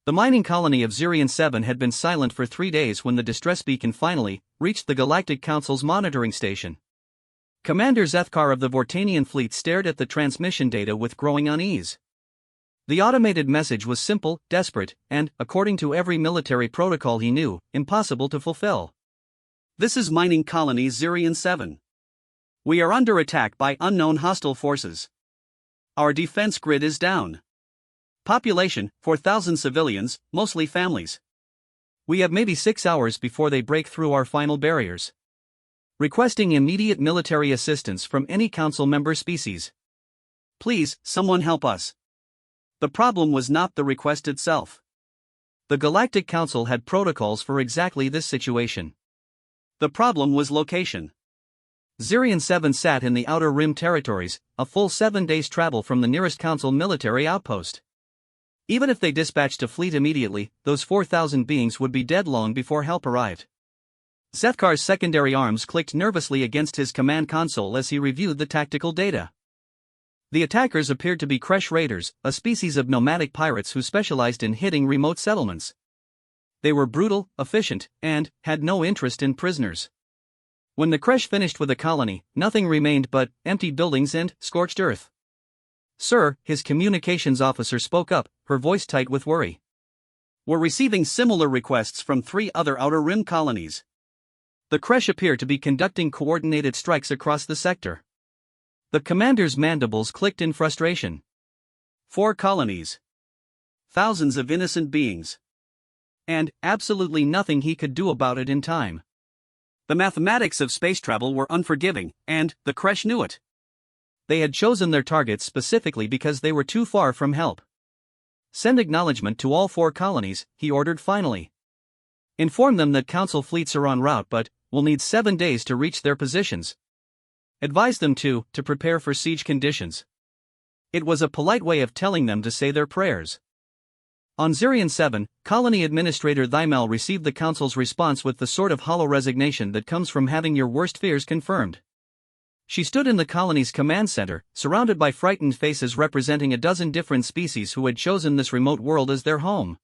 The mining colony of Zirion 7 had been silent for 3 days when the distress beacon finally reached the Galactic Council's monitoring station. Commander Zethkar of the Vortanian fleet stared at the transmission data with growing unease. The automated message was simple, desperate, and, according to every military protocol he knew, impossible to fulfill. This is mining colony Zirion 7. We are under attack by unknown hostile forces. Our defense grid is down. Population, 4,000 civilians, mostly families. We have maybe 6 hours before they break through our final barriers. Requesting immediate military assistance from any council member species. Please, someone help us. The problem was not the request itself. The Galactic Council had protocols for exactly this situation. The problem was location. Zirion 7 sat in the Outer Rim territories, a full 7 days' travel from the nearest council military outpost. Even if they dispatched a fleet immediately, those 4,000 beings would be dead long before help arrived. Zethkar's secondary arms clicked nervously against his command console as he reviewed the tactical data. The attackers appeared to be Kresh Raiders, a species of nomadic pirates who specialized in hitting remote settlements. They were brutal, efficient, and had no interest in prisoners. When the Kresh finished with the colony, nothing remained but empty buildings and scorched earth. Sir, his communications officer spoke up, her voice tight with worry. We're receiving similar requests from 3 other Outer Rim colonies. The Kresh appear to be conducting coordinated strikes across the sector. The commander's mandibles clicked in frustration. 4 colonies. Thousands of innocent beings. And absolutely nothing he could do about it in time. The mathematics of space travel were unforgiving, and the Kresh knew it. They had chosen their targets specifically because they were too far from help. Send acknowledgement to all 4 colonies, he ordered finally. Inform them that council fleets are en route but will need 7 days to reach their positions. Advise them to prepare for siege conditions. It was a polite way of telling them to say their prayers. On Zirion 7, Colony Administrator Thymel received the council's response with the sort of hollow resignation that comes from having your worst fears confirmed. She stood in the colony's command center, surrounded by frightened faces representing a dozen different species who had chosen this remote world as their home.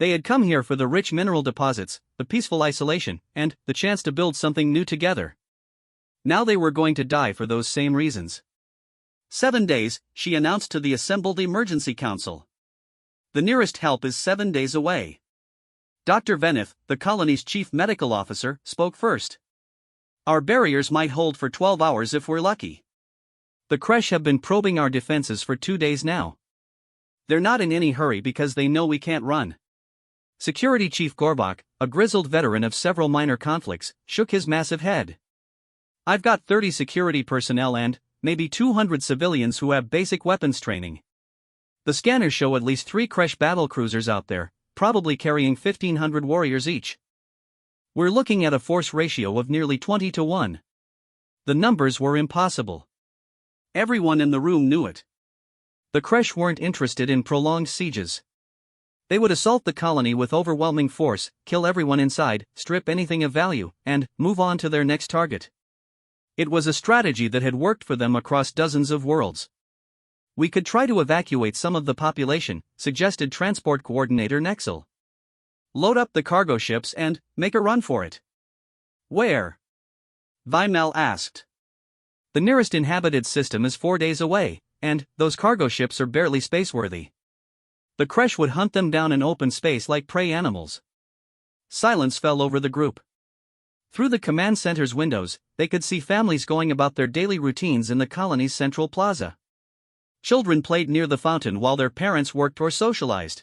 They had come here for the rich mineral deposits, the peaceful isolation, and the chance to build something new together. Now they were going to die for those same reasons. 7 days, she announced to the assembled emergency council. The nearest help is 7 days away. Dr. Venith, the colony's chief medical officer, spoke first. Our barriers might hold for 12 hours if we're lucky. The Kresh have been probing our defenses for 2 days now. They're not in any hurry because they know we can't run. Security Chief Gorbak, a grizzled veteran of several minor conflicts, shook his massive head. I've got 30 security personnel and maybe 200 civilians who have basic weapons training. The scanners show at least 3 Kresh battlecruisers out there, probably carrying 1,500 warriors each. We're looking at a force ratio of nearly 20 to 1. The numbers were impossible. Everyone in the room knew it. The Kresh weren't interested in prolonged sieges. They would assault the colony with overwhelming force, kill everyone inside, strip anything of value, and move on to their next target. It was a strategy that had worked for them across dozens of worlds. We could try to evacuate some of the population, suggested Transport Coordinator Nexel. Load up the cargo ships and make a run for it. Where? Thymel asked. The nearest inhabited system is 4 days away, and those cargo ships are barely spaceworthy. The Kresh would hunt them down in open space like prey animals. Silence fell over the group. Through the command center's windows, they could see families going about their daily routines in the colony's central plaza. Children played near the fountain while their parents worked or socialized.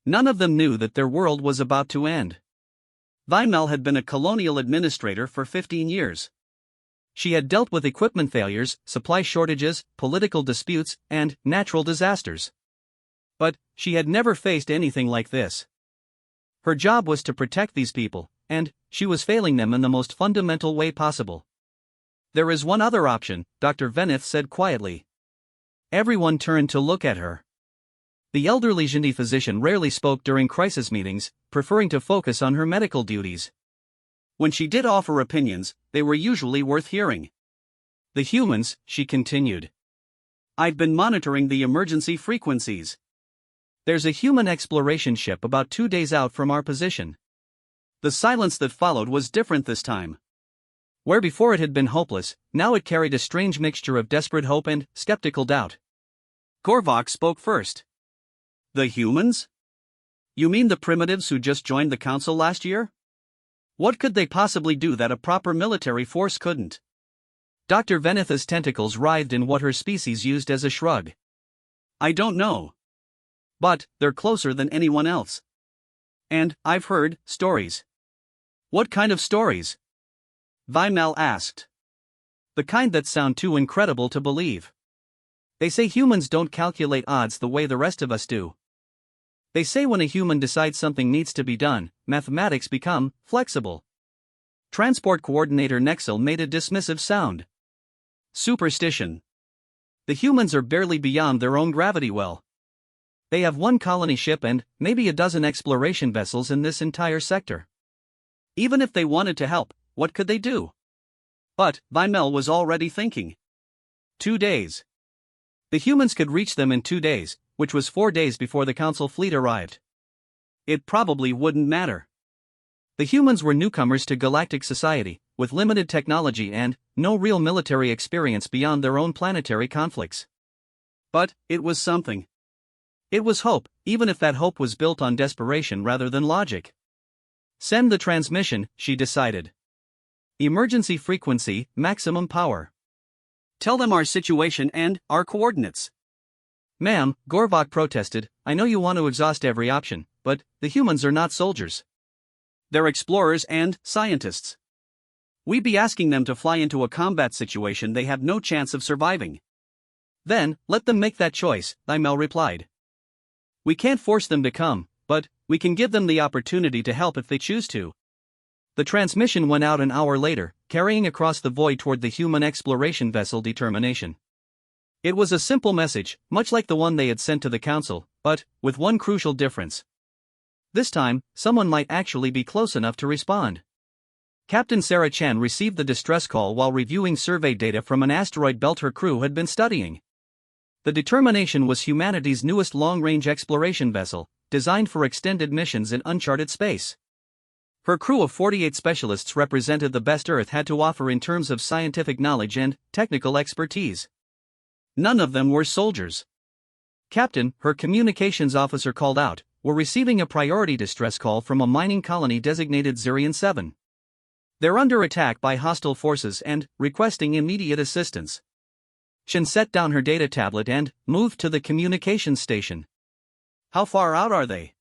None of them knew that their world was about to end. Thymel had been a colonial administrator for 15 years. She had dealt with equipment failures, supply shortages, political disputes, and natural disasters. But she had never faced anything like this. Her job was to protect these people, and she was failing them in the most fundamental way possible. There is one other option, Dr. Venith said quietly. Everyone turned to look at her. The elderly Jinti physician rarely spoke during crisis meetings, preferring to focus on her medical duties. When she did offer opinions, they were usually worth hearing. The humans, she continued. I've been monitoring the emergency frequencies. There's a human exploration ship about 2 days out from our position. The silence that followed was different this time. Where before it had been hopeless, now it carried a strange mixture of desperate hope and skeptical doubt. Korvac spoke first. The humans? You mean the primitives who just joined the council last year? What could they possibly do that a proper military force couldn't? Dr. Venitha's tentacles writhed in what her species used as a shrug. I don't know. But they're closer than anyone else. And I've heard stories. What kind of stories? Vimel asked. The kind that sound too incredible to believe. They say humans don't calculate odds the way the rest of us do. They say when a human decides something needs to be done, mathematics become flexible. Transport Coordinator Nexel made a dismissive sound. Superstition. The humans are barely beyond their own gravity well. They have 1 colony ship and maybe a dozen exploration vessels in this entire sector. Even if they wanted to help, what could they do? But Vimel was already thinking. 2 days. The humans could reach them in 2 days, which was 4 days before the council fleet arrived. It probably wouldn't matter. The humans were newcomers to galactic society, with limited technology and no real military experience beyond their own planetary conflicts. But it was something. It was hope, even if that hope was built on desperation rather than logic. Send the transmission, she decided. Emergency frequency, maximum power. Tell them our situation and our coordinates. Ma'am, Korvac protested, I know you want to exhaust every option, but the humans are not soldiers. They're explorers and scientists. We'd be asking them to fly into a combat situation they have no chance of surviving. Then, let them make that choice, Vimel replied. We can't force them to come, but we can give them the opportunity to help if they choose to. The transmission went out an hour later, carrying across the void toward the human exploration vessel Determination. It was a simple message, much like the one they had sent to the council, but with one crucial difference. This time, someone might actually be close enough to respond. Captain Sarah Chen received the distress call while reviewing survey data from an asteroid belt her crew had been studying. The Determination was humanity's newest long-range exploration vessel, designed for extended missions in uncharted space. Her crew of 48 specialists represented the best Earth had to offer in terms of scientific knowledge and technical expertise. None of them were soldiers. Captain, her communications officer called out, were receiving a priority distress call from a mining colony designated Zirian 7. They're under attack by hostile forces and requesting immediate assistance. Chen set down her data tablet and moved to the communications station. How far out are they?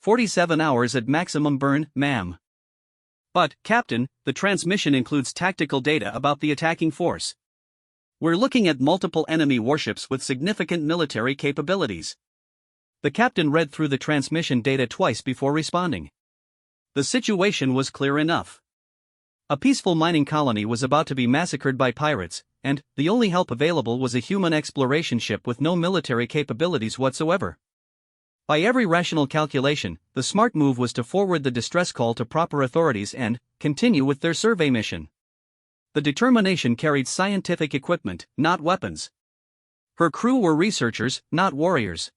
47 hours at maximum burn, ma'am. But, Captain, the transmission includes tactical data about the attacking force. We're looking at multiple enemy warships with significant military capabilities. The captain read through the transmission data twice before responding. The situation was clear enough. A peaceful mining colony was about to be massacred by pirates, and the only help available was a human exploration ship with no military capabilities whatsoever. By every rational calculation, the smart move was to forward the distress call to proper authorities and continue with their survey mission. The Determination carried scientific equipment, not weapons. Her crew were researchers, not warriors.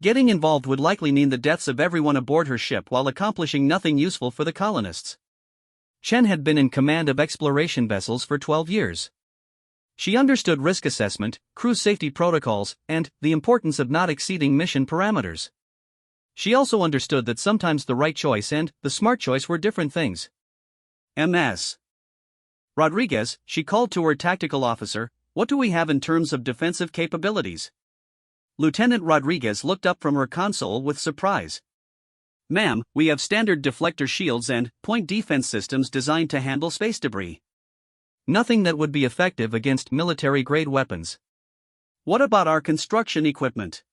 Getting involved would likely mean the deaths of everyone aboard her ship while accomplishing nothing useful for the colonists. Chen had been in command of exploration vessels for 12 years. She understood risk assessment, crew safety protocols, and the importance of not exceeding mission parameters. She also understood that sometimes the right choice and the smart choice were different things. MS. Rodriguez, she called to her tactical officer, what do we have in terms of defensive capabilities? Lieutenant Rodriguez looked up from her console with surprise. Ma'am, we have standard deflector shields and point defense systems designed to handle space debris. Nothing that would be effective against military-grade weapons. What about our construction equipment?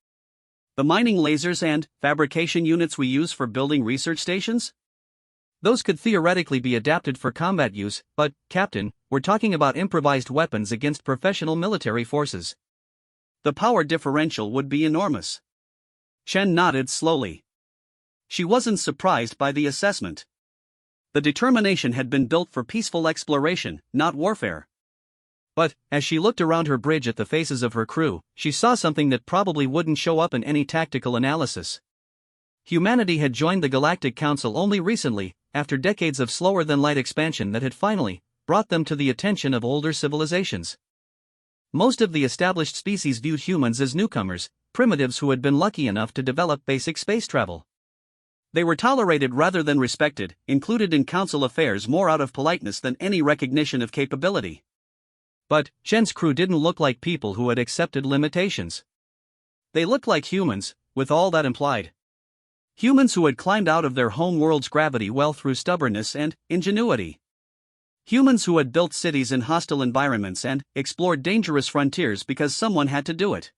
The mining lasers and fabrication units we use for building research stations? Those could theoretically be adapted for combat use, but, Captain, we're talking about improvised weapons against professional military forces. The power differential would be enormous. Chen nodded slowly. She wasn't surprised by the assessment. The Determination had been built for peaceful exploration, not warfare. But, as she looked around her bridge at the faces of her crew, she saw something that probably wouldn't show up in any tactical analysis. Humanity had joined the Galactic Council only recently, after decades of slower-than-light expansion that had finally brought them to the attention of older civilizations. Most of the established species viewed humans as newcomers, primitives who had been lucky enough to develop basic space travel. They were tolerated rather than respected, included in council affairs more out of politeness than any recognition of capability. But Shen's crew didn't look like people who had accepted limitations. They looked like humans, with all that implied. Humans who had climbed out of their home world's gravity well through stubbornness and ingenuity. Humans who had built cities in hostile environments and explored dangerous frontiers because someone had to do it.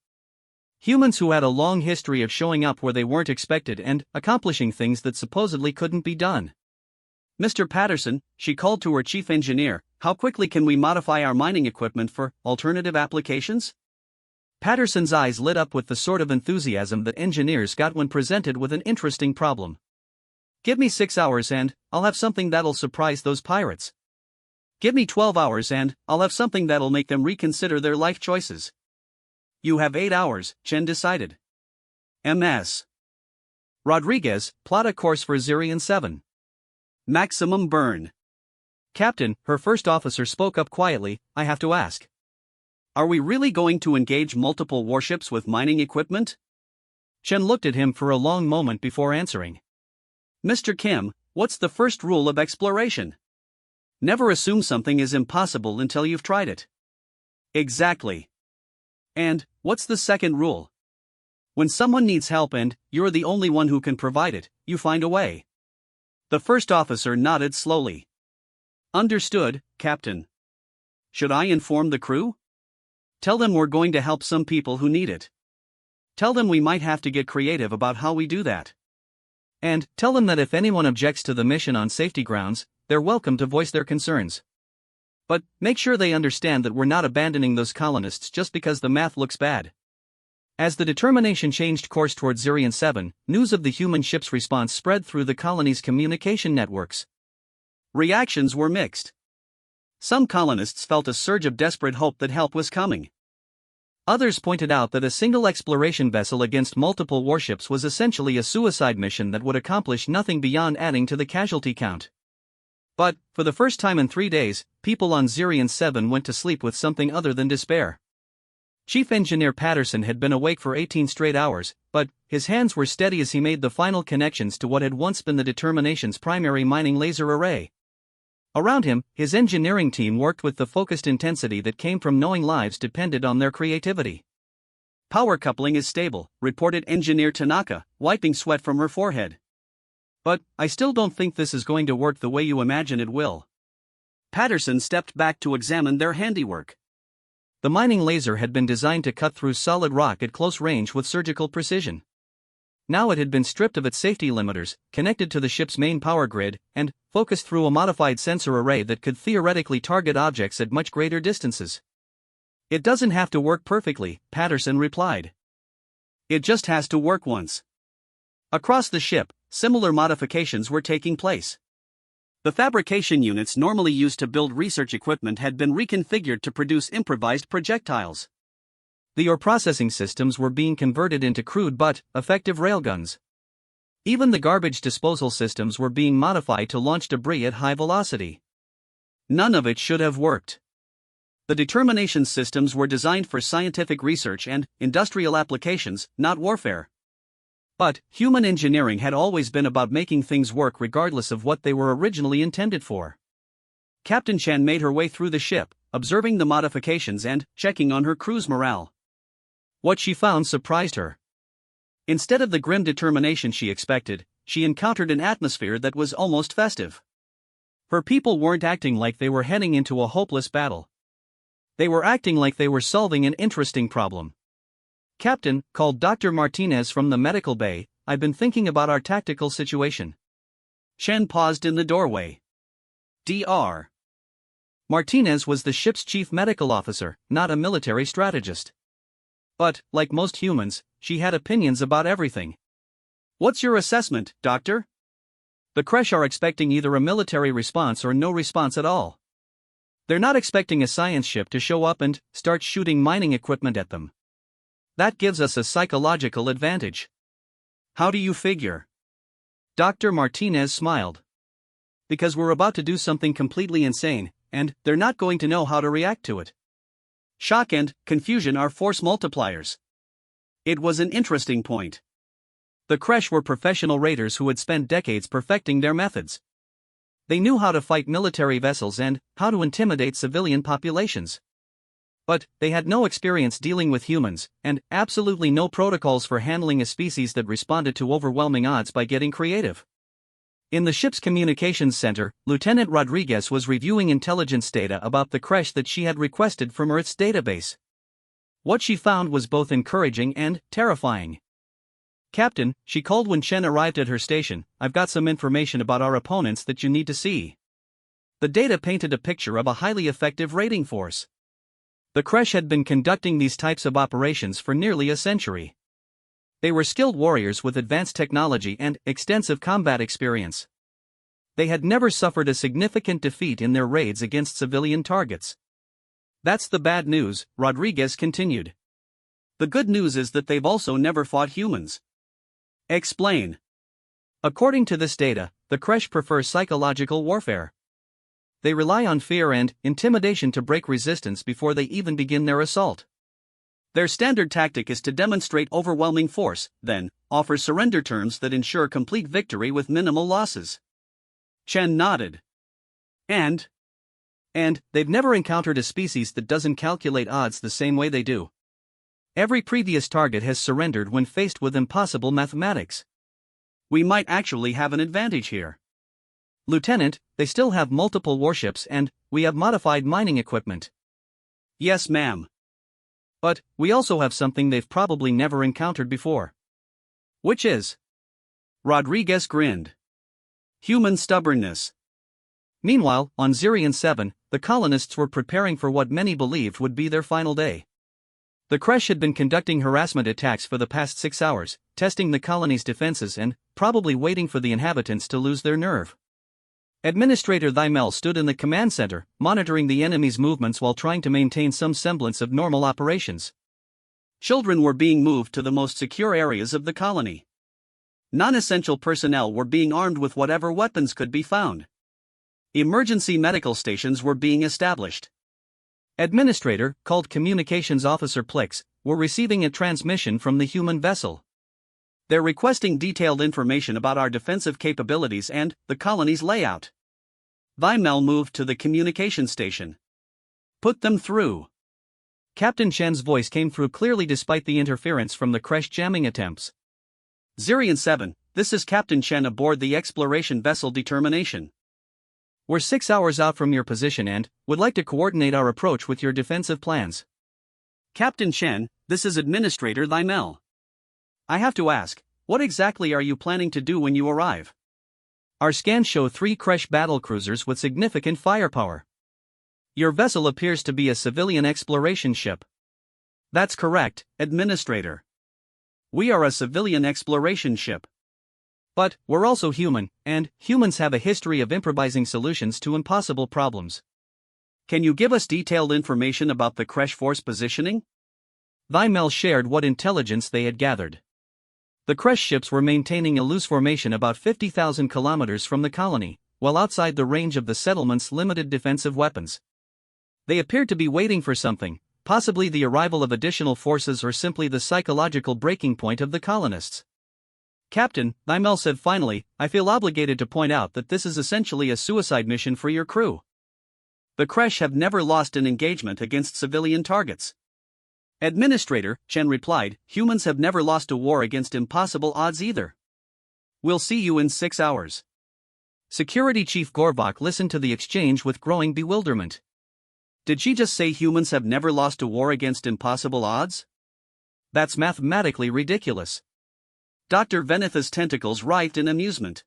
Humans who had a long history of showing up where they weren't expected and accomplishing things that supposedly couldn't be done. "Mr. Patterson," she called to her chief engineer, "how quickly can we modify our mining equipment for alternative applications?" Patterson's eyes lit up with the sort of enthusiasm that engineers got when presented with an interesting problem. "Give me 6 hours and I'll have something that'll surprise those pirates. Give me 12 hours and I'll have something that'll make them reconsider their life choices." "You have 8 hours, Chen decided. Ms. Rodriguez, plot a course for Zirian 7. Maximum burn." "Captain," her first officer spoke up quietly, "I have to ask. Are we really going to engage multiple warships with mining equipment?" Chen looked at him for a long moment before answering. "Mr. Kim, what's the first rule of exploration? Never assume something is impossible until you've tried it." "Exactly. And what's the second rule? When someone needs help and you're the only one who can provide it, you find a way." The first officer nodded slowly. "Understood, Captain. Should I inform the crew? Tell them we're going to help some people who need it. Tell them we might have to get creative about how we do that. And tell them that if anyone objects to the mission on safety grounds, they're welcome to voice their concerns. But make sure they understand that we're not abandoning those colonists just because the math looks bad." As the Determination changed course toward Zirian 7, news of the human ship's response spread through the colony's communication networks. Reactions were mixed. Some colonists felt a surge of desperate hope that help was coming. Others pointed out that a single exploration vessel against multiple warships was essentially a suicide mission that would accomplish nothing beyond adding to the casualty count. But, for the first time in 3 days, people on Zirian 7 went to sleep with something other than despair. Chief Engineer Patterson had been awake for 18 straight hours, but his hands were steady as he made the final connections to what had once been the Determination's primary mining laser array. Around him, his engineering team worked with the focused intensity that came from knowing lives depended on their creativity. "Power coupling is stable," reported Engineer Tanaka, wiping sweat from her forehead. "But I still don't think this is going to work the way you imagine it will." Patterson stepped back to examine their handiwork. The mining laser had been designed to cut through solid rock at close range with surgical precision. Now it had been stripped of its safety limiters, connected to the ship's main power grid, and focused through a modified sensor array that could theoretically target objects at much greater distances. "It doesn't have to work perfectly," Patterson replied. "It just has to work once." Across the ship, similar modifications were taking place. The fabrication units normally used to build research equipment had been reconfigured to produce improvised projectiles. The ore processing systems were being converted into crude but effective railguns. Even the garbage disposal systems were being modified to launch debris at high velocity. None of it should have worked. The Determination systems were designed for scientific research and industrial applications, not warfare. But human engineering had always been about making things work regardless of what they were originally intended for. Captain Chen made her way through the ship, observing the modifications and checking on her crew's morale. What she found surprised her. Instead of the grim determination she expected, she encountered an atmosphere that was almost festive. Her people weren't acting like they were heading into a hopeless battle. They were acting like they were solving an interesting problem. "Captain," called Dr. Martinez from the medical bay, "I've been thinking about our tactical situation." Chen paused in the doorway. Dr. Martinez was the ship's chief medical officer, not a military strategist. But, like most humans, she had opinions about everything. "What's your assessment, Doctor?" "The Kresh are expecting either a military response or no response at all." They're not expecting a science ship to show up and start shooting mining equipment at them. That gives us a psychological advantage. How do you figure? Dr. Martinez smiled. Because we're about to do something completely insane, and they're not going to know how to react to it. Shock and confusion are force multipliers. It was an interesting point. The Kresh were professional raiders who had spent decades perfecting their methods. They knew how to fight military vessels and how to intimidate civilian populations. But they had no experience dealing with humans, and absolutely no protocols for handling a species that responded to overwhelming odds by getting creative. In the ship's communications center, Lieutenant Rodriguez was reviewing intelligence data about the Kresh that she had requested from Earth's database. What she found was both encouraging and terrifying. "Captain," she called when Chen arrived at her station, "I've got some information about our opponents that you need to see." The data painted a picture of a highly effective raiding force. The Kresh had been conducting these types of operations for nearly a century. They were skilled warriors with advanced technology and extensive combat experience. They had never suffered a significant defeat in their raids against civilian targets. "That's the bad news," Rodriguez continued. "The good news is that they've also never fought humans." Explain. According to this data, the Kresh prefer psychological warfare. They rely on fear and intimidation to break resistance before they even begin their assault. Their standard tactic is to demonstrate overwhelming force, then offer surrender terms that ensure complete victory with minimal losses. Chen nodded. And they've never encountered a species that doesn't calculate odds the same way they do. Every previous target has surrendered when faced with impossible mathematics. We might actually have an advantage here. Lieutenant, they still have multiple warships and we have modified mining equipment. Yes, ma'am. But we also have something they've probably never encountered before. Which is? Rodriguez grinned. Human stubbornness. Meanwhile, on Zirian 7, the colonists were preparing for what many believed would be their final day. The Kresh had been conducting harassment attacks for the past 6 hours, testing the colony's defenses and probably waiting for the inhabitants to lose their nerve. Administrator Thymel stood in the command center, monitoring the enemy's movements while trying to maintain some semblance of normal operations. Children were being moved to the most secure areas of the colony. Non-essential personnel were being armed with whatever weapons could be found. Emergency medical stations were being established. Administrator, called Communications Officer Plix, were receiving a transmission from the human vessel. They're requesting detailed information about our defensive capabilities and the colony's layout. Thymel moved to the communication station. Put them through. Captain Chen's voice came through clearly despite the interference from the Kresh jamming attempts. Zirian 7, this is Captain Chen aboard the exploration vessel Determination. We're 6 hours out from your position and would like to coordinate our approach with your defensive plans. Captain Chen, this is Administrator Thymel. I have to ask, what exactly are you planning to do when you arrive? Our scans show 3 Kresh battlecruisers with significant firepower. Your vessel appears to be a civilian exploration ship. That's correct, Administrator. We are a civilian exploration ship. But we're also human, and humans have a history of improvising solutions to impossible problems. Can you give us detailed information about the Kresh force positioning? Thymel shared what intelligence they had gathered. The Kresh ships were maintaining a loose formation about 50,000 kilometers from the colony, while outside the range of the settlement's limited defensive weapons. They appeared to be waiting for something, possibly the arrival of additional forces or simply the psychological breaking point of the colonists. Captain, Thymel said finally, I feel obligated to point out that this is essentially a suicide mission for your crew. The Kresh have never lost an engagement against civilian targets. Administrator, Chen replied, humans have never lost a war against impossible odds either. We'll see you in 6 hours. Security Chief Gorbach listened to the exchange with growing bewilderment. Did she just say humans have never lost a war against impossible odds? That's mathematically ridiculous. Dr. Venetha's tentacles writhed in amusement.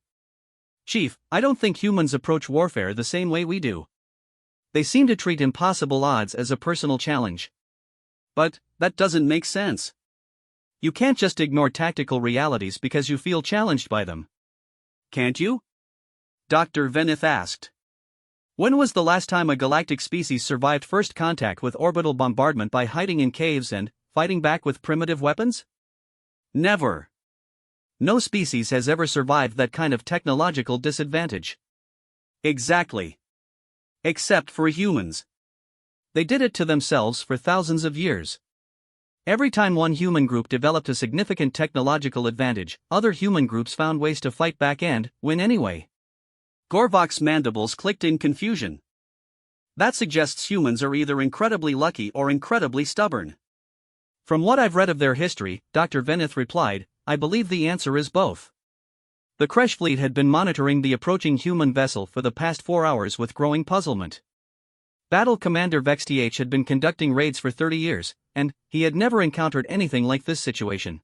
Chief, I don't think humans approach warfare the same way we do. They seem to treat impossible odds as a personal challenge. But that doesn't make sense. You can't just ignore tactical realities because you feel challenged by them. Can't you? Dr. Veneth asked. When was the last time a galactic species survived first contact with orbital bombardment by hiding in caves and fighting back with primitive weapons? Never. No species has ever survived that kind of technological disadvantage. Exactly. Except for humans. They did it to themselves for thousands of years. Every time one human group developed a significant technological advantage, other human groups found ways to fight back and win anyway. Gorvok's mandibles clicked in confusion. That suggests humans are either incredibly lucky or incredibly stubborn. From what I've read of their history, Dr. Venith replied, I believe the answer is both. The Kresh fleet had been monitoring the approaching human vessel for the past 4 hours with growing puzzlement. Battle Commander VexTH had been conducting raids for 30 years, and he had never encountered anything like this situation.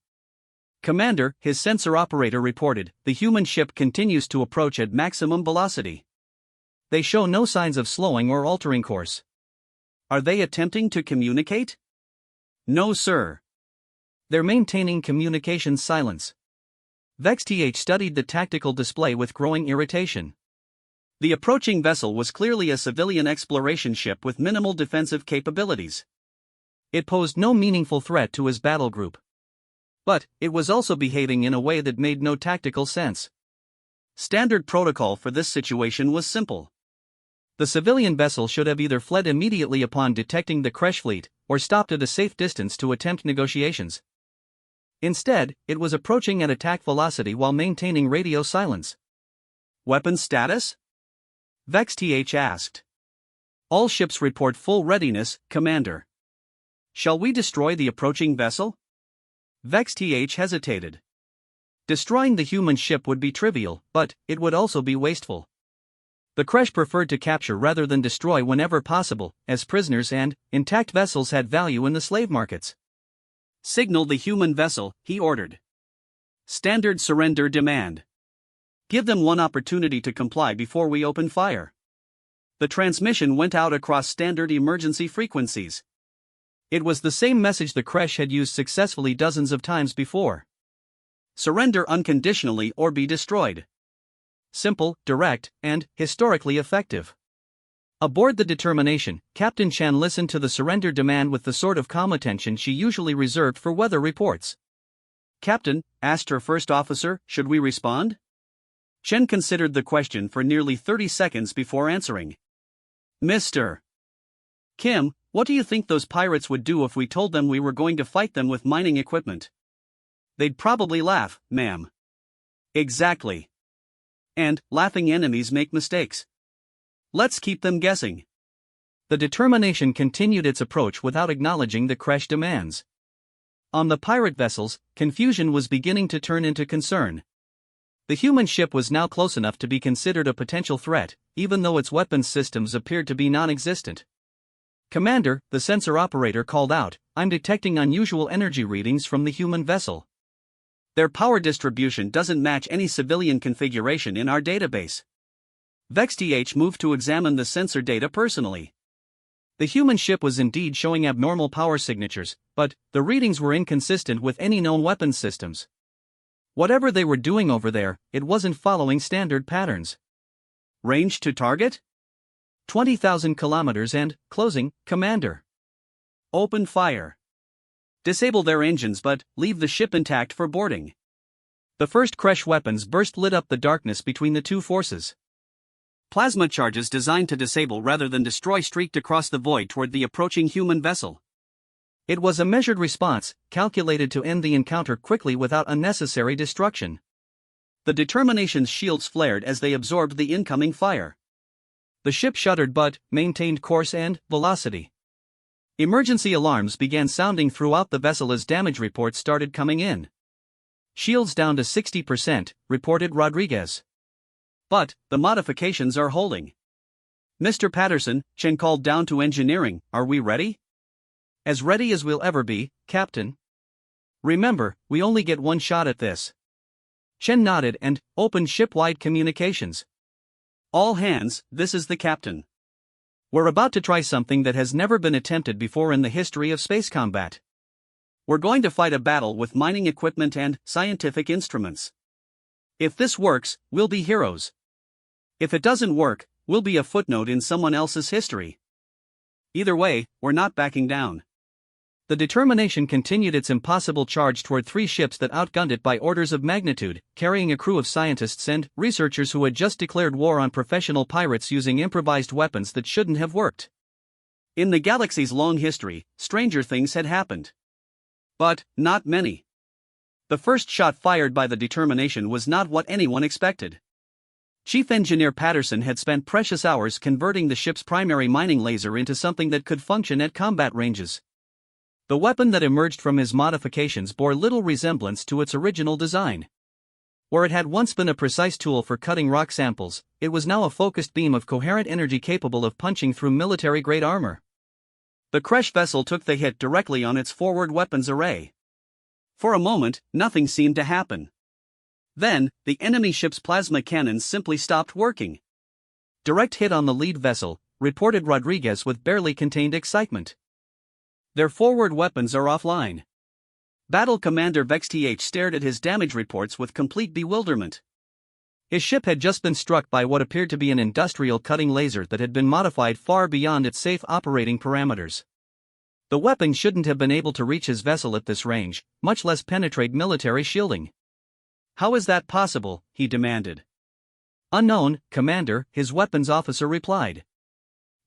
Commander, his sensor operator reported, the human ship continues to approach at maximum velocity. They show no signs of slowing or altering course. Are they attempting to communicate? No, sir. They're maintaining communication silence. VexTH studied the tactical display with growing irritation. The approaching vessel was clearly a civilian exploration ship with minimal defensive capabilities. It posed no meaningful threat to his battle group. But it was also behaving in a way that made no tactical sense. Standard protocol for this situation was simple. The civilian vessel should have either fled immediately upon detecting the Kresh fleet, or stopped at a safe distance to attempt negotiations. Instead, it was approaching at attack velocity while maintaining radio silence. Weapon status? VexTH asked. All ships report full readiness, Commander. Shall we destroy the approaching vessel? VexTH hesitated. Destroying the human ship would be trivial, but it would also be wasteful. The Kresh preferred to capture rather than destroy whenever possible, as prisoners and intact vessels had value in the slave markets. Signal the human vessel, he ordered. Standard surrender demand. Give them one opportunity to comply before we open fire. The transmission went out across standard emergency frequencies. It was the same message the Kresh had used successfully dozens of times before. Surrender unconditionally or be destroyed. Simple, direct, and historically effective. Aboard the Determination, Captain Chen listened to the surrender demand with the sort of calm attention she usually reserved for weather reports. Captain, asked her first officer, should we respond? Chen considered the question for nearly 30 seconds before answering. Mr. Kim, what do you think those pirates would do if we told them we were going to fight them with mining equipment? They'd probably laugh, ma'am. Exactly. And laughing enemies make mistakes. Let's keep them guessing. The Determination continued its approach without acknowledging the Kresh demands. On the pirate vessels, confusion was beginning to turn into concern. The human ship was now close enough to be considered a potential threat, even though its weapons systems appeared to be non-existent. Commander, the sensor operator called out, I'm detecting unusual energy readings from the human vessel. Their power distribution doesn't match any civilian configuration in our database. VexTH moved to examine the sensor data personally. The human ship was indeed showing abnormal power signatures, but the readings were inconsistent with any known weapons systems. Whatever they were doing over there, it wasn't following standard patterns. Range to target? 20,000 kilometers and, closing, Commander. Open fire. Disable their engines but leave the ship intact for boarding. The first Kresh weapons burst lit up the darkness between the two forces. Plasma charges designed to disable rather than destroy streaked across the void toward the approaching human vessel. It was a measured response, calculated to end the encounter quickly without unnecessary destruction. The Determination's shields flared as they absorbed the incoming fire. The ship shuddered but maintained course and velocity. Emergency alarms began sounding throughout the vessel as damage reports started coming in. Shields down to 60%, reported Rodriguez. But the modifications are holding. Mr. Patterson, Chen called down to engineering, are we ready? As ready as we'll ever be, Captain. Remember, we only get one shot at this. Chen nodded and opened ship-wide communications. All hands, this is the captain. We're about to try something that has never been attempted before in the history of space combat. We're going to fight a battle with mining equipment and scientific instruments. If this works, we'll be heroes. If it doesn't work, we'll be a footnote in someone else's history. Either way, we're not backing down. The Determination continued its impossible charge toward 3 ships that outgunned it by orders of magnitude, carrying a crew of scientists and researchers who had just declared war on professional pirates using improvised weapons that shouldn't have worked. In the galaxy's long history, stranger things had happened. But not many. The first shot fired by the Determination was not what anyone expected. Chief Engineer Patterson had spent precious hours converting the ship's primary mining laser into something that could function at combat ranges. The weapon that emerged from his modifications bore little resemblance to its original design. Where it had once been a precise tool for cutting rock samples, it was now a focused beam of coherent energy capable of punching through military-grade armor. The Kresh vessel took the hit directly on its forward weapons array. For a moment, nothing seemed to happen. Then, the enemy ship's plasma cannons simply stopped working. Direct hit on the lead vessel, reported Rodriguez with barely contained excitement. Their forward weapons are offline. Battle Commander VexTH stared at his damage reports with complete bewilderment. His ship had just been struck by what appeared to be an industrial cutting laser that had been modified far beyond its safe operating parameters. The weapon shouldn't have been able to reach his vessel at this range, much less penetrate military shielding. "How is that possible?" he demanded. "Unknown, Commander," his weapons officer replied.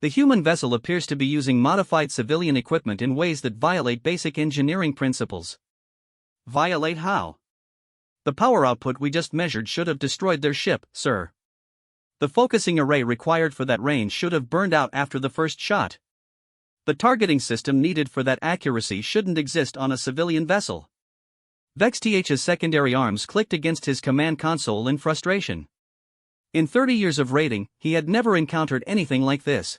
"The human vessel appears to be using modified civilian equipment in ways that violate basic engineering principles." "Violate how?" "The power output we just measured should have destroyed their ship, sir. The focusing array required for that range should have burned out after the first shot. The targeting system needed for that accuracy shouldn't exist on a civilian vessel." VexTH's secondary arms clicked against his command console in frustration. In 30 years of raiding, he had never encountered anything like this.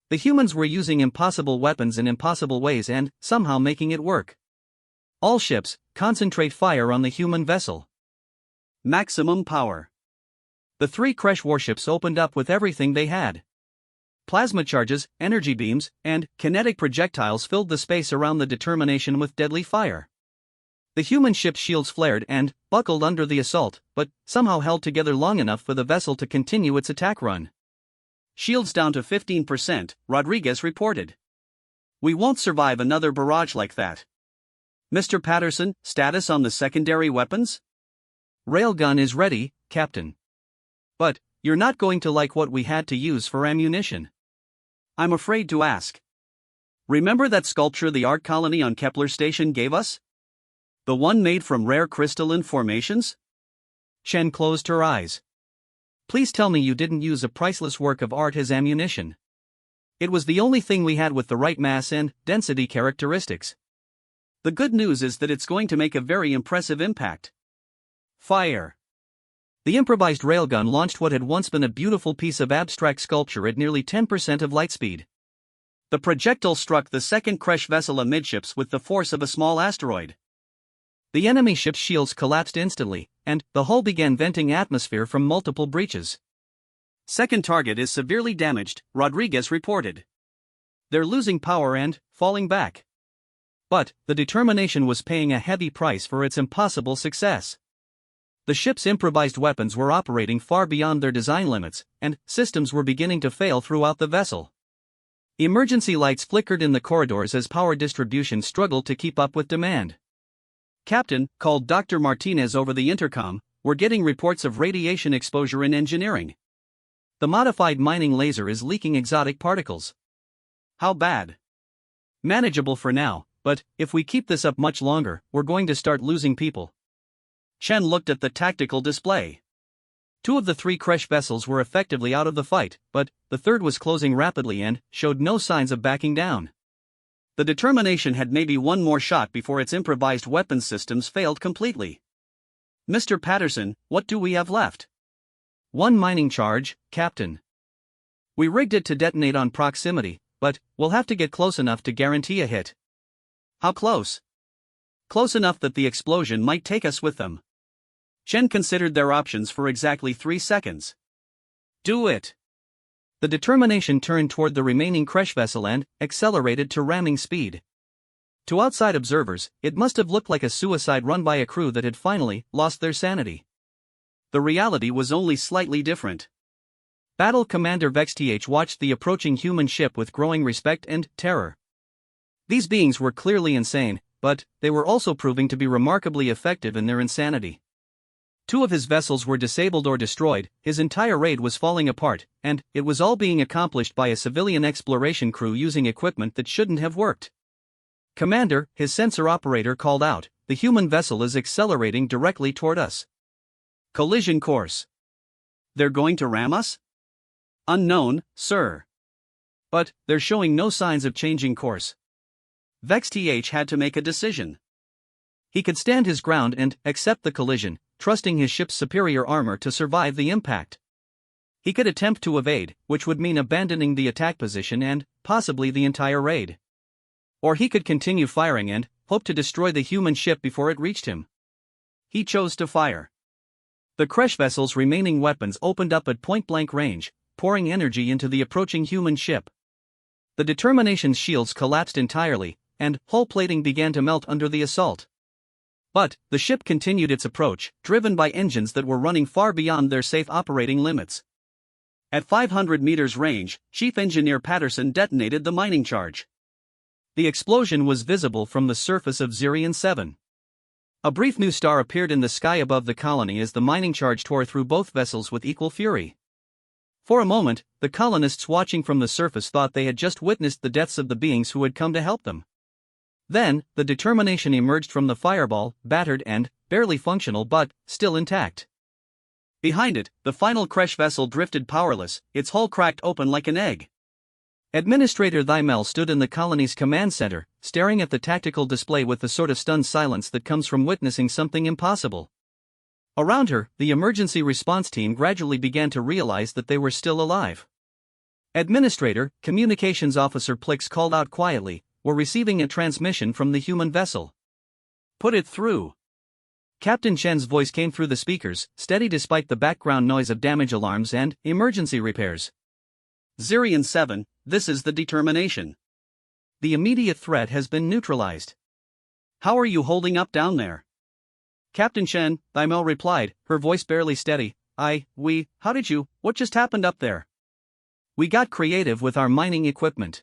The humans were using impossible weapons in impossible ways and, somehow making it work. "All ships, concentrate fire on the human vessel. Maximum power." The 3 Kresh warships opened up with everything they had. Plasma charges, energy beams, and kinetic projectiles filled the space around the Determination with deadly fire. The human ship's shields flared and buckled under the assault, but somehow held together long enough for the vessel to continue its attack run. "Shields down to 15%, Rodriguez reported. "We won't survive another barrage like that." "Mr. Patterson, status on the secondary weapons?" "Railgun is ready, Captain. But you're not going to like what we had to use for ammunition." "I'm afraid to ask. Remember that sculpture the art colony on Kepler Station gave us? The one made from rare crystalline formations?" Chen closed her eyes. "Please tell me you didn't use a priceless work of art as ammunition. It was the only thing we had with the right mass and density characteristics." "The good news is that it's going to make a very impressive impact." Fire. The improvised railgun launched what had once been a beautiful piece of abstract sculpture at nearly 10% of light speed. The projectile struck the second Kresh vessel amidships with the force of a small asteroid. The enemy ship's shields collapsed instantly, and the hull began venting atmosphere from multiple breaches. "Second target is severely damaged," Rodriguez reported. "They're losing power and falling back." But the Determination was paying a heavy price for its impossible success. The ship's improvised weapons were operating far beyond their design limits, and systems were beginning to fail throughout the vessel. Emergency lights flickered in the corridors as power distribution struggled to keep up with demand. "Captain," called Dr. Martinez over the intercom, "we're getting reports of radiation exposure in engineering. The modified mining laser is leaking exotic particles." "How bad?" "Manageable for now, but if we keep this up much longer, we're going to start losing people." Chen looked at the tactical display. 2 of the 3 Kresh vessels were effectively out of the fight, but the third was closing rapidly and showed no signs of backing down. The Determination had maybe one more shot before its improvised weapons systems failed completely. "Mr. Patterson, what do we have left?" "1 mining charge, Captain. We rigged it to detonate on proximity, but we'll have to get close enough to guarantee a hit." "How close?" "Close enough that the explosion might take us with them." Chen considered their options for exactly 3 seconds. "Do it." The Determination turned toward the remaining Kresh vessel and accelerated to ramming speed. To outside observers, it must have looked like a suicide run by a crew that had finally lost their sanity. The reality was only slightly different. Battle Commander VexTH watched the approaching human ship with growing respect and terror. These beings were clearly insane, but they were also proving to be remarkably effective in their insanity. 2 of his vessels were disabled or destroyed, his entire raid was falling apart, and it was all being accomplished by a civilian exploration crew using equipment that shouldn't have worked. "Commander," his sensor operator called out, "the human vessel is accelerating directly toward us. Collision course." "They're going to ram us?" "Unknown, sir. But they're showing no signs of changing course." VexTH had to make a decision. He could stand his ground and accept the collision, trusting his ship's superior armor to survive the impact. He could attempt to evade, which would mean abandoning the attack position and, possibly, the entire raid. Or he could continue firing and hope to destroy the human ship before it reached him. He chose to fire. The Kresh vessel's remaining weapons opened up at point-blank range, pouring energy into the approaching human ship. The Determination's shields collapsed entirely, and hull plating began to melt under the assault. But the ship continued its approach, driven by engines that were running far beyond their safe operating limits. At 500 meters range, Chief Engineer Patterson detonated the mining charge. The explosion was visible from the surface of Zirion 7. A brief new star appeared in the sky above the colony as the mining charge tore through both vessels with equal fury. For a moment, the colonists watching from the surface thought they had just witnessed the deaths of the beings who had come to help them. Then, the Determination emerged from the fireball, battered and barely functional but still intact. Behind it, the final Kresh vessel drifted powerless, its hull cracked open like an egg. Administrator Thymel stood in the colony's command center, staring at the tactical display with the sort of stunned silence that comes from witnessing something impossible. Around her, the emergency response team gradually began to realize that they were still alive. "Administrator," Communications Officer Plix called out quietly, "we're receiving a transmission from the human vessel." "Put it through." Captain Chen's voice came through the speakers, steady despite the background noise of damage alarms and emergency repairs. "Zirion 7, this is the Determination. The immediate threat has been neutralized. How are you holding up down there?" "Captain Chen," Thymel replied, her voice barely steady, how did you, what just happened up there?" "We got creative with our mining equipment.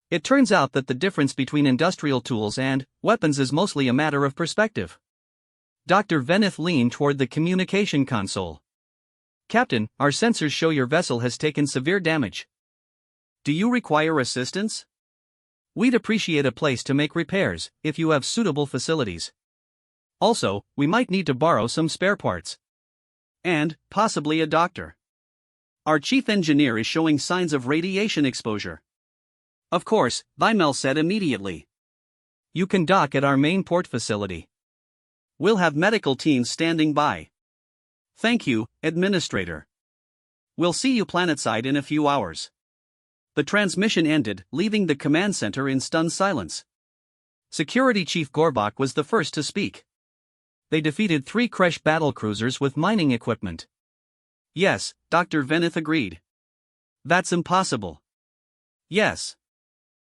It turns out that the difference between industrial tools and weapons is mostly a matter of perspective." Dr. Venith leaned toward the communication console. "Captain, our sensors show your vessel has taken severe damage. Do you require assistance? We'd appreciate a place to make repairs, if you have suitable facilities. Also, we might need to borrow some spare parts. And, possibly a doctor. Our chief engineer is showing signs of radiation exposure." "Of course," Thymel said immediately. "You can dock at our main port facility. We'll have medical teams standing by." "Thank you, Administrator. We'll see you planetside in a few hours." The transmission ended, leaving the command center in stunned silence. Security Chief Gorbak was the first to speak. "They defeated 3 Kresh battlecruisers with mining equipment." "Yes," Dr. Venith agreed. "That's impossible." "Yes.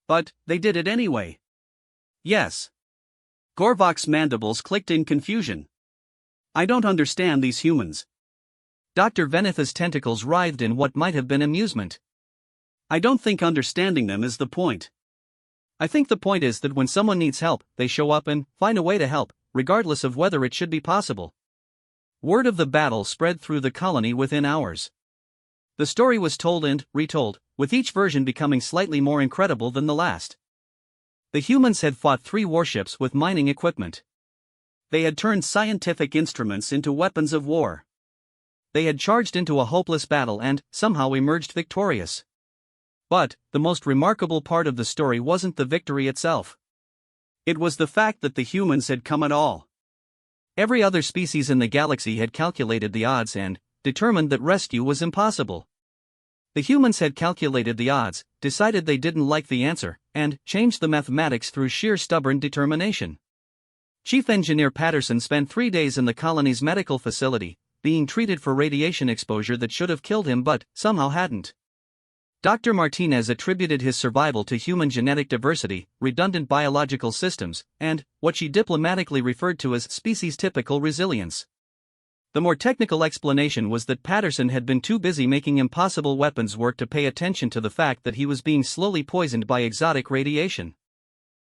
But they did it anyway." "Yes." Gorbak's mandibles clicked in confusion. "I don't understand these humans." Dr. Venith's tentacles writhed in what might have been amusement. "I don't think understanding them is the point. I think the point is that when someone needs help, they show up and find a way to help, regardless of whether it should be possible." Word of the battle spread through the colony within hours. The story was told and retold, with each version becoming slightly more incredible than the last. The humans had fought 3 warships with mining equipment. They had turned scientific instruments into weapons of war. They had charged into a hopeless battle and somehow emerged victorious. But the most remarkable part of the story wasn't the victory itself. It was the fact that the humans had come at all. Every other species in the galaxy had calculated the odds and determined that rescue was impossible. The humans had calculated the odds, decided they didn't like the answer, and changed the mathematics through sheer stubborn determination. Chief Engineer Patterson spent 3 days in the colony's medical facility, being treated for radiation exposure that should have killed him but somehow hadn't. Dr. Martinez attributed his survival to human genetic diversity, redundant biological systems, and what she diplomatically referred to as species-typical resilience. The more technical explanation was that Patterson had been too busy making impossible weapons work to pay attention to the fact that he was being slowly poisoned by exotic radiation.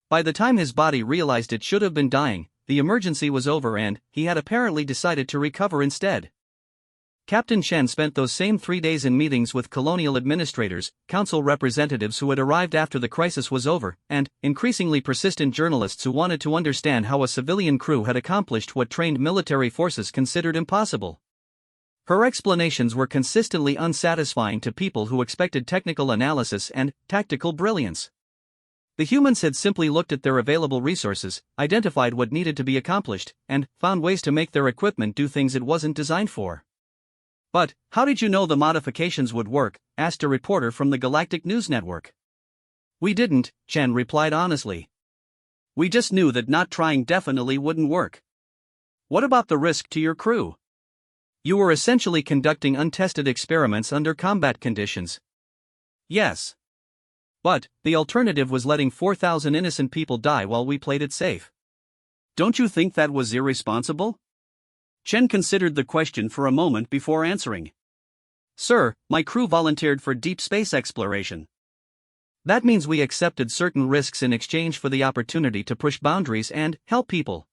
By the time his body realized it should have been dying, the emergency was over and he had apparently decided to recover instead. Captain Chen spent those same 3 days in meetings with colonial administrators, council representatives who had arrived after the crisis was over, and increasingly persistent journalists who wanted to understand how a civilian crew had accomplished what trained military forces considered impossible. Her explanations were consistently unsatisfying to people who expected technical analysis and tactical brilliance. The humans had simply looked at their available resources, identified what needed to be accomplished, and found ways to make their equipment do things it wasn't designed for. "But, how did you know the modifications would work?" asked a reporter from the Galactic News Network. "We didn't," Chen replied honestly. "We just knew that not trying definitely wouldn't work." "What about the risk to your crew? You were essentially conducting untested experiments under combat conditions." "Yes. But, the alternative was letting 4,000 innocent people die while we played it safe. Don't you think that was irresponsible?" Chen considered the question for a moment before answering. "Sir, my crew volunteered for deep space exploration. That means we accepted certain risks in exchange for the opportunity to push boundaries and help people.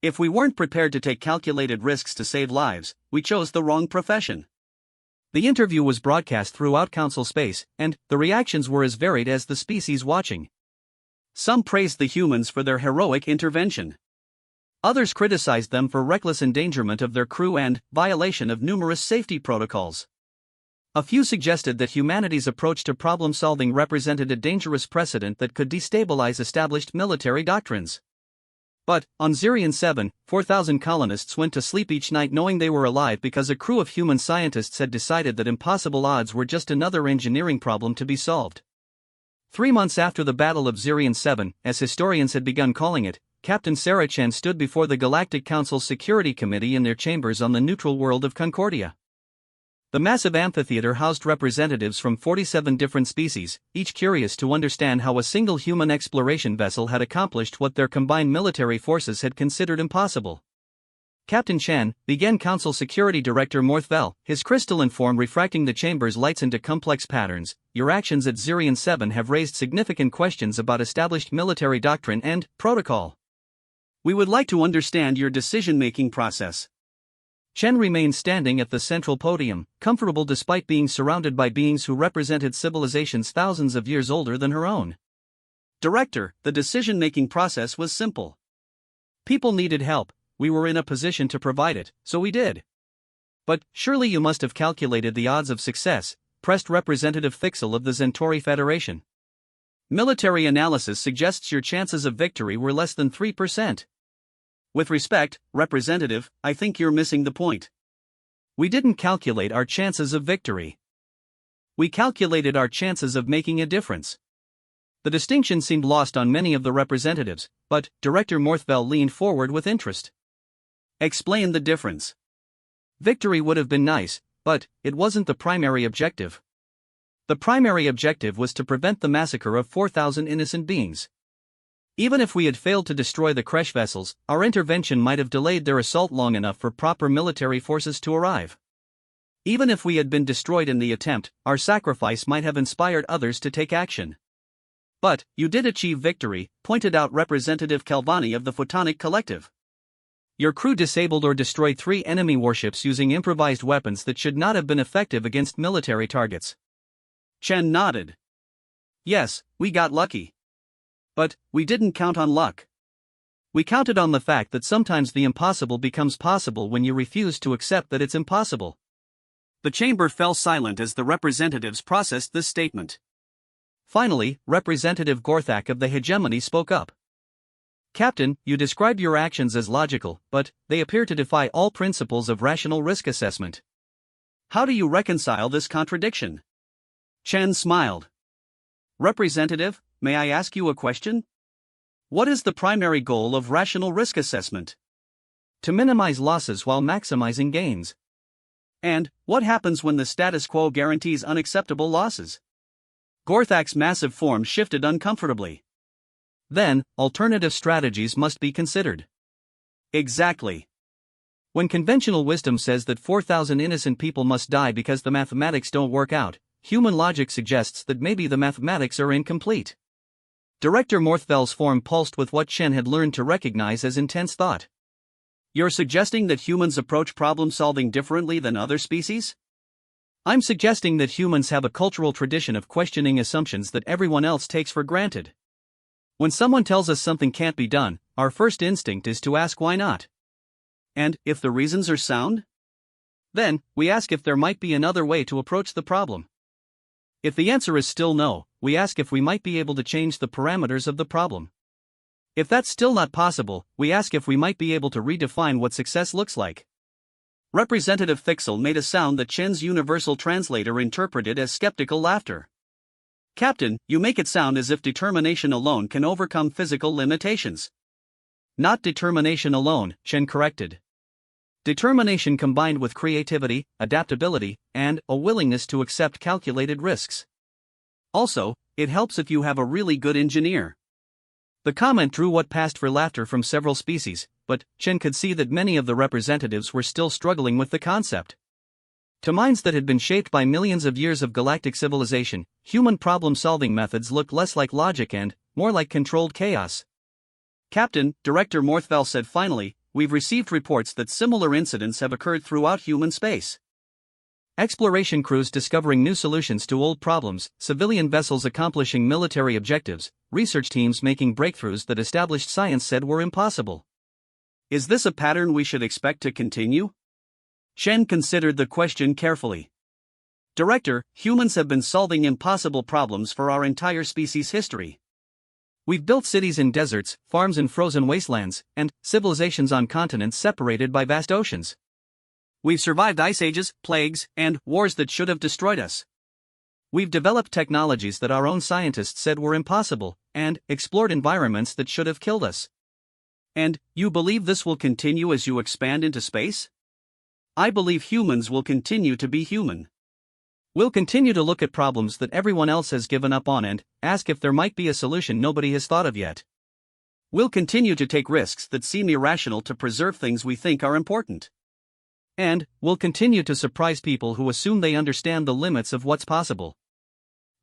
If we weren't prepared to take calculated risks to save lives, we chose the wrong profession." The interview was broadcast throughout Council space, and the reactions were as varied as the species watching. Some praised the humans for their heroic intervention. Others criticized them for reckless endangerment of their crew and violation of numerous safety protocols. A few suggested that humanity's approach to problem-solving represented a dangerous precedent that could destabilize established military doctrines. But, on Zirian 7, 4,000 colonists went to sleep each night knowing they were alive because a crew of human scientists had decided that impossible odds were just another engineering problem to be solved. 3 months after the Battle of Zirian 7, as historians had begun calling it, Captain Sarah Chen stood before the Galactic Council's Security Committee in their chambers on the neutral world of Concordia. The massive amphitheater housed representatives from 47 different species, each curious to understand how a single human exploration vessel had accomplished what their combined military forces had considered impossible. "Captain Chen," began Council Security Director Morthvel, his crystalline form refracting the chamber's lights into complex patterns, "your actions at Zirian 7 have raised significant questions about established military doctrine and protocol. We would like to understand your decision-making process." Chen remained standing at the central podium, comfortable despite being surrounded by beings who represented civilizations thousands of years older than her own. "Director, the decision-making process was simple. People needed help, we were in a position to provide it, so we did." "But, surely you must have calculated the odds of success," pressed Representative Thixel of the Centauri Federation. "Military analysis suggests your chances of victory were less than 3%. With respect, Representative, I think you're missing the point. We didn't calculate our chances of victory. We calculated our chances of making a difference." The distinction seemed lost on many of the representatives, but Director Morthvel leaned forward with interest. "Explain the difference." "Victory would have been nice, but it wasn't the primary objective. The primary objective was to prevent the massacre of 4,000 innocent beings. Even if we had failed to destroy the crash vessels, our intervention might have delayed their assault long enough for proper military forces to arrive. Even if we had been destroyed in the attempt, our sacrifice might have inspired others to take action. But, you did achieve victory," pointed out Representative Calvani of the Photonic Collective. "Your crew disabled or destroyed 3 enemy warships using improvised weapons that should not have been effective against military targets." Chen nodded. "Yes, we got lucky. But, we didn't count on luck. We counted on the fact that sometimes the impossible becomes possible when you refuse to accept that it's impossible." The chamber fell silent as the representatives processed this statement. Finally, Representative Gorthak of the Hegemony spoke up. "Captain, you described your actions as logical, but they appear to defy all principles of rational risk assessment. How do you reconcile this contradiction?" Chen smiled. "Representative, may I ask you a question? What is the primary goal of rational risk assessment?" "To minimize losses while maximizing gains." "And what happens when the status quo guarantees unacceptable losses?" Gorthak's massive form shifted uncomfortably. "Then, alternative strategies must be considered." "Exactly. When conventional wisdom says that 4,000 innocent people must die because the mathematics don't work out, human logic suggests that maybe the mathematics are incomplete. Director Morthville's form pulsed with what Chen had learned to recognize as intense thought. You're suggesting that humans approach problem solving differently than other species? I'm suggesting that humans have a cultural tradition of questioning assumptions that everyone else takes for granted. When someone tells us something can't be done, our first instinct is to ask why not. And, if the reasons are sound? Then, we ask if there might be another way to approach the problem. If the answer is still no, we ask if we might be able to change the parameters of the problem. If that's still not possible, we ask if we might be able to redefine what success looks like. Representative Fixel made a sound that Chen's universal translator interpreted as skeptical laughter. Captain, you make it sound as if determination alone can overcome physical limitations. Not determination alone, Chen corrected. Determination combined with creativity, adaptability, and a willingness to accept calculated risks. Also, it helps if you have a really good engineer. The comment drew what passed for laughter from several species, but Chen could see that many of the representatives were still struggling with the concept. To minds that had been shaped by millions of years of galactic civilization, human problem-solving methods looked less like logic and more like controlled chaos. Captain, Director Morthville said finally, we've received reports that similar incidents have occurred throughout human space. Exploration crews discovering new solutions to old problems, civilian vessels accomplishing military objectives, research teams making breakthroughs that established science said were impossible. Is this a pattern we should expect to continue? Chen considered the question carefully. Director, humans have been solving impossible problems for our entire species' history. We've built cities in deserts, farms in frozen wastelands, and civilizations on continents separated by vast oceans. We've survived ice ages, plagues, and wars that should have destroyed us. We've developed technologies that our own scientists said were impossible, and explored environments that should have killed us. And you believe this will continue as you expand into space? I believe humans will continue to be human. We'll continue to look at problems that everyone else has given up on and ask if there might be a solution nobody has thought of yet. We'll continue to take risks that seem irrational to preserve things we think are important. And we'll continue to surprise people who assume they understand the limits of what's possible.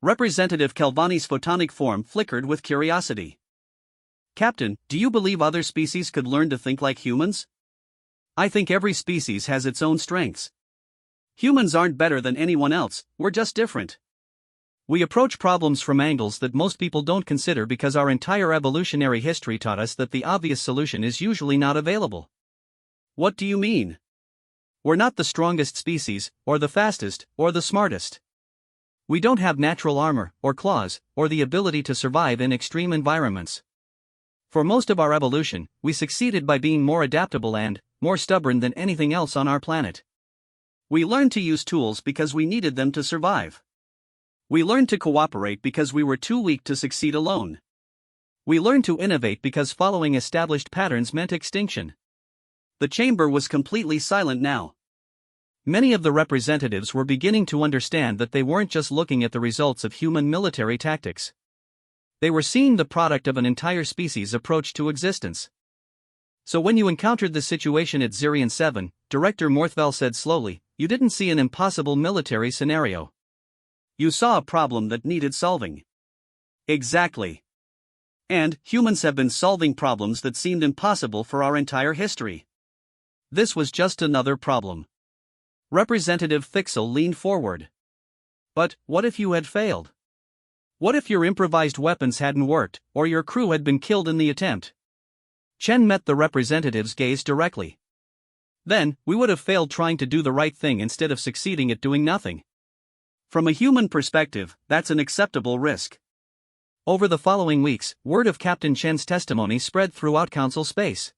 Representative Kelvani's photonic form flickered with curiosity. Captain, do you believe other species could learn to think like humans? I think every species has its own strengths. Humans aren't better than anyone else, we're just different. We approach problems from angles that most people don't consider because our entire evolutionary history taught us that the obvious solution is usually not available. What do you mean? We're not the strongest species, or the fastest, or the smartest. We don't have natural armor, or claws, or the ability to survive in extreme environments. For most of our evolution, we succeeded by being more adaptable and more stubborn than anything else on our planet. We learned to use tools because we needed them to survive. We learned to cooperate because we were too weak to succeed alone. We learned to innovate because following established patterns meant extinction. The chamber was completely silent now. Many of the representatives were beginning to understand that they weren't just looking at the results of human military tactics. They were seeing the product of an entire species' approach to existence. So when you encountered the situation at Zirion 7, Director Morthville said slowly, you didn't see an impossible military scenario. You saw a problem that needed solving. Exactly. And humans have been solving problems that seemed impossible for our entire history. This was just another problem. Representative Fixel leaned forward. But what if you had failed? What if your improvised weapons hadn't worked, or your crew had been killed in the attempt? Chen met the representative's gaze directly. Then, we would have failed trying to do the right thing instead of succeeding at doing nothing. From a human perspective, that's an acceptable risk. Over the following weeks, word of Captain Chen's testimony spread throughout Council space.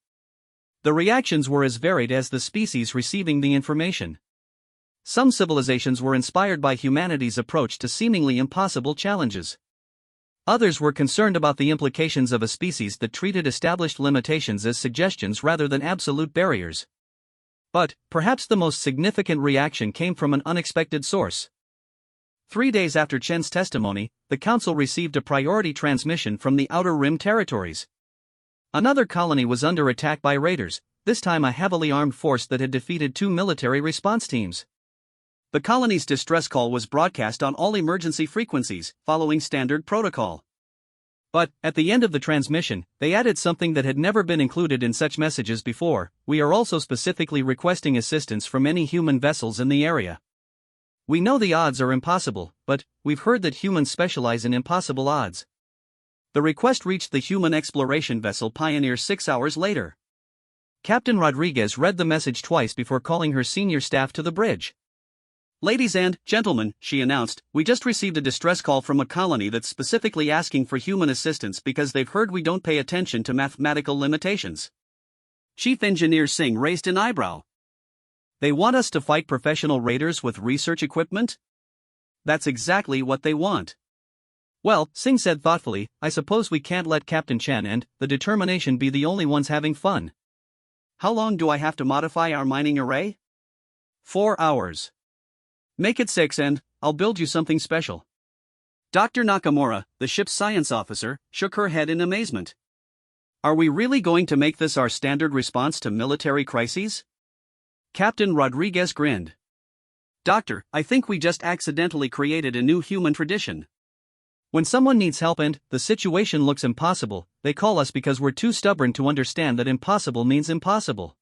The reactions were as varied as the species receiving the information. Some civilizations were inspired by humanity's approach to seemingly impossible challenges. Others were concerned about the implications of a species that treated established limitations as suggestions rather than absolute barriers. But, perhaps the most significant reaction came from an unexpected source. 3 days after Chen's testimony, the Council received a priority transmission from the Outer Rim territories. Another colony was under attack by raiders, this time a heavily armed force that had defeated 2 military response teams. The colony's distress call was broadcast on all emergency frequencies, following standard protocol. But, at the end of the transmission, they added something that had never been included in such messages before: we are also specifically requesting assistance from any human vessels in the area. We know the odds are impossible, but we've heard that humans specialize in impossible odds. The request reached the human exploration vessel Pioneer 6 hours later. Captain Rodriguez read the message twice before calling her senior staff to the bridge. "Ladies and gentlemen," she announced, "we just received a distress call from a colony that's specifically asking for human assistance because they've heard we don't pay attention to mathematical limitations." Chief Engineer Singh raised an eyebrow. "They want us to fight professional raiders with research equipment?" "That's exactly what they want." "Well," Singh said thoughtfully, "I suppose we can't let Captain Chen and the Determination be the only ones having fun." "How long do I have to modify our mining array?" 4 hours. "Make it 6 and I'll build you something special." Dr. Nakamura, the ship's science officer, shook her head in amazement. "Are we really going to make this our standard response to military crises?" Captain Rodriguez grinned. "Doctor, I think we just accidentally created a new human tradition. When someone needs help and the situation looks impossible, they call us because we're too stubborn to understand that impossible means impossible."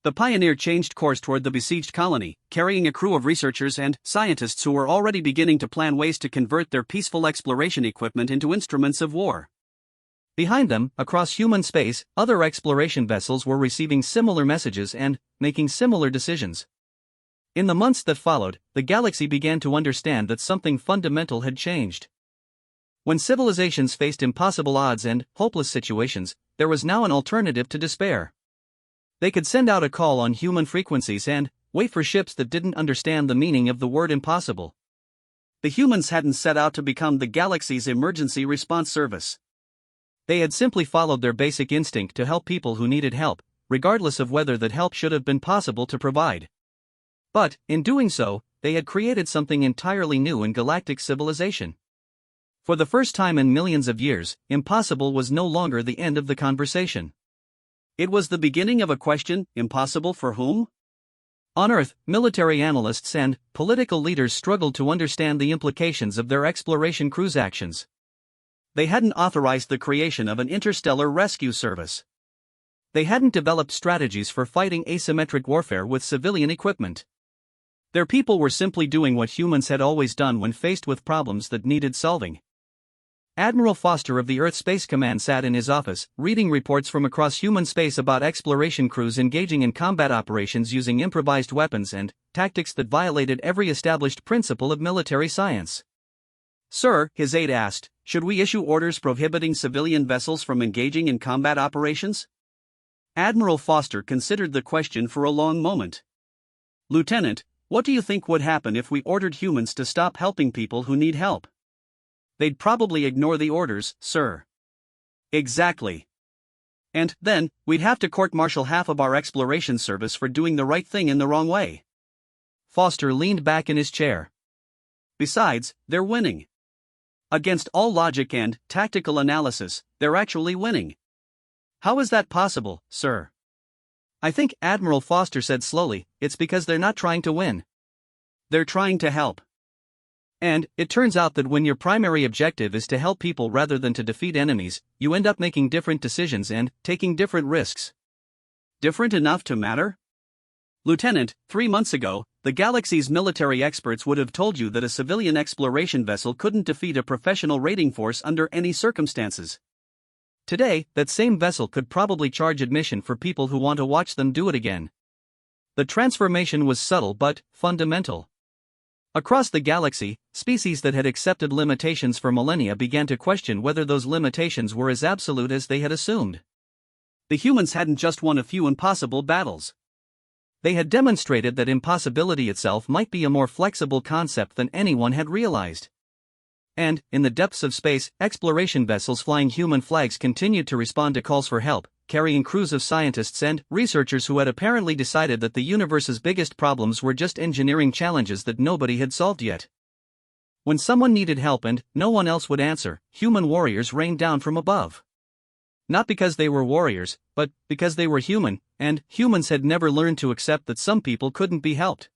The Pioneer changed course toward the besieged colony, carrying a crew of researchers and scientists who were already beginning to plan ways to convert their peaceful exploration equipment into instruments of war. Behind them, across human space, other exploration vessels were receiving similar messages and making similar decisions. In the months that followed, the galaxy began to understand that something fundamental had changed. When civilizations faced impossible odds and hopeless situations, there was now an alternative to despair. They could send out a call on human frequencies and wait for ships that didn't understand the meaning of the word impossible. The humans hadn't set out to become the galaxy's emergency response service. They had simply followed their basic instinct to help people who needed help, regardless of whether that help should have been possible to provide. But, in doing so, they had created something entirely new in galactic civilization. For the first time in millions of years, impossible was no longer the end of the conversation. It was the beginning of a question: impossible for whom? On Earth, military analysts and political leaders struggled to understand the implications of their exploration crew's actions. They hadn't authorized the creation of an interstellar rescue service. They hadn't developed strategies for fighting asymmetric warfare with civilian equipment. Their people were simply doing what humans had always done when faced with problems that needed solving. Admiral Foster of the Earth Space Command sat in his office, reading reports from across human space about exploration crews engaging in combat operations using improvised weapons and tactics that violated every established principle of military science. "Sir," his aide asked, "should we issue orders prohibiting civilian vessels from engaging in combat operations?" Admiral Foster considered the question for a long moment. "Lieutenant, what do you think would happen if we ordered humans to stop helping people who need help?" "They'd probably ignore the orders, sir." "Exactly. And then, we'd have to court-martial half of our exploration service for doing the right thing in the wrong way." Foster leaned back in his chair. "Besides, they're winning. Against all logic and tactical analysis, they're actually winning." "How is that possible, sir?" "I think," Admiral Foster said slowly, "it's because they're not trying to win. They're trying to help. And it turns out that when your primary objective is to help people rather than to defeat enemies, you end up making different decisions and taking different risks." "Different enough to matter?" "Lieutenant, 3 months ago, the galaxy's military experts would have told you that a civilian exploration vessel couldn't defeat a professional raiding force under any circumstances. Today, that same vessel could probably charge admission for people who want to watch them do it again. The transformation was subtle but fundamental. Across the galaxy, species that had accepted limitations for millennia began to question whether those limitations were as absolute as they had assumed. The humans hadn't just won a few impossible battles. They had demonstrated that impossibility itself might be a more flexible concept than anyone had realized. And, in the depths of space, exploration vessels flying human flags continued to respond to calls for help, carrying crews of scientists and researchers who had apparently decided that the universe's biggest problems were just engineering challenges that nobody had solved yet. When someone needed help and no one else would answer, human warriors rained down from above. Not because they were warriors, but because they were human, and humans had never learned to accept that some people couldn't be helped.